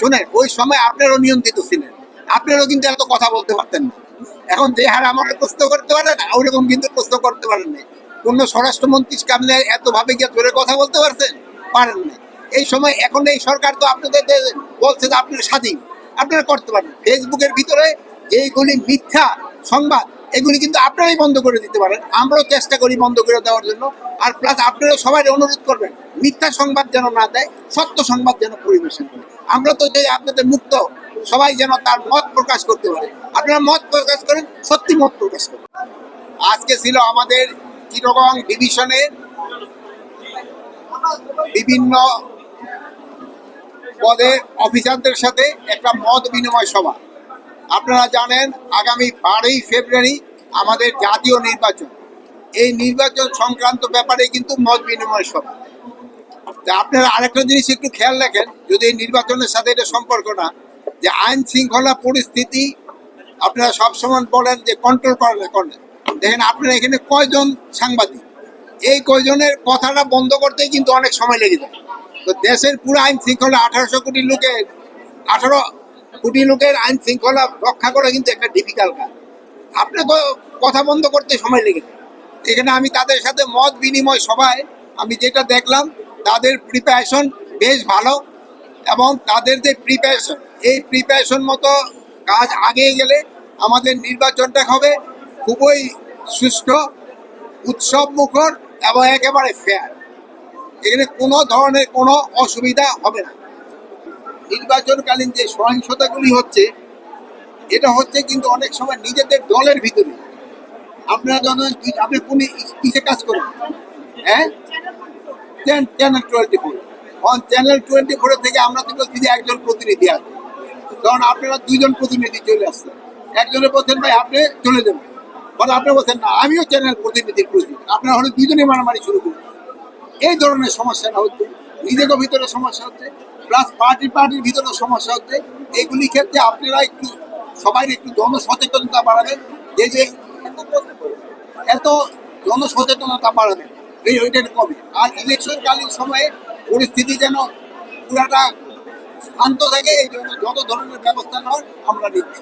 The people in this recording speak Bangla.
শুনেন, ওই সময় আপনারও নিয়ন্ত্রিত ছিলেন, আপনারও কিন্তু এত কথা বলতে পারতেন না। এখন যে হার আমাকে প্রশ্ন করতে পারেন, ওইরকম কিন্তু প্রশ্ন করতে পারেন না। কোন স্বরাষ্ট্রমন্ত্রী সামনে এত ভাবে গিয়ে ধরে কথা বলতে পারছেন? পারেন না। এই সময় এখন এই সরকার তো আপনাদের বলছে যে আপনারা স্বাধীন, আপনারা করতে পারেন। ফেসবুকের ভিতরে এইগুলি মিথ্যা সংবাদ, এগুলি কিন্তু আপনারাই বন্ধ করে দিতে পারেন। আমরাও চেষ্টা করি বন্ধ করে দেওয়ার জন্য। আর প্লাস আপনারা সবাই অনুরোধ করবেন মিথ্যা সংবাদ যেন না দেয়, সত্য সংবাদ যেন পরিবেশন করে। আমরা তো যে আপনাদের মুক্ত, সবাই যেন তার মত প্রকাশ করতে পারে। আপনারা মত প্রকাশ করেন, সত্যি মত প্রকাশ করেন। আজকে ছিল আমাদের চিটাগং ডিভিশনের বিভিন্ন পদের অফিসারদের সাথে একটা মত বিনিময় সভা। আপনারা জানেন আগামী 12ই ফেব্রুয়ারি আমাদের জাতীয় নির্বাচন। এই নির্বাচন সংক্রান্ত ব্যাপারে কিন্তু মত বিনিময় সভা। আপনারা আরেকটা জিনিস একটু খেয়াল রাখেন, যদি এই নির্বাচনের সাথে এটা সম্পর্ক না, যে আইন শৃঙ্খলা পরিস্থিতি আপনারা সবসময় বলেন যে কন্ট্রোল করেন। দেখেন আপনারা এখানে কয়জন সাংবাদিক, এই কয়জনের কথাটা বন্ধ করতেই কিন্তু অনেক সময় লেগে যায়। তো দেশের পুরো আইন শৃঙ্খলা 18 কোটি লোকের আইন শৃঙ্খলা রক্ষা করা কিন্তু একটা ডিফিকাল্ট কাজ। আপনার কথা বন্ধ করতে সময় লেগে যায়। এখানে আমি তাদের সাথে মত বিনিময় সভায় আমি যেটা দেখলাম, তাদের প্রিপারেশন বেশ ভালো, এবং তাদের যে প্রিপারেশন, এই প্রিপারেশন মতো কাজ আগে গেলে আমাদের নির্বাচনটা হবে খুবই সুষ্ঠু, উৎসব মুখর এবং একেবারে ফেয়ার। এখানে কোনো ধরনের কোনো অসুবিধা হবে না। নির্বাচনকালীন যে সহিংসতাগুলি হচ্ছে, এটা হচ্ছে কিন্তু অনেক সময় নিজেদের দলের ভিতরে। আপনারা জানেন আপনি কোন কিসে কাজ করেন? হ্যাঁ, চ্যানেল 24। চ্যানেল 24 থেকে আমরা তো বলছি যে একজন প্রতিনিধি আছে, কারণ আপনারা 2জন প্রতিনিধি চলে আসছেন। একজনে বলছেন ভাই আপনি চলে যাবেন, বলে আপনি বলছেন না আমিও চ্যানেল প্রতিনিধির প্রতিনিধি। আপনারা হলে 2জনই মারামারি শুরু করবেন। এই ধরনের সমস্যাটা হচ্ছে, নিজেদের ভিতরে সমস্যা হচ্ছে, প্লাস পার্টির ভিতরে সমস্যা হচ্ছে। এইগুলি ক্ষেত্রে আপনারা একটু সবাই একটু জনসচেতনতা বাড়াবেন। যে এত জনসচেতনতা বাড়াবেন, ওইটা কমে। আর ইলেকশনকালীন সময়ে পরিস্থিতি যেন পুরাটা শান্ত থাকে, এই জন্য যত ধরনের ব্যবস্থা নেওয়ার আমরা নিচ্ছি।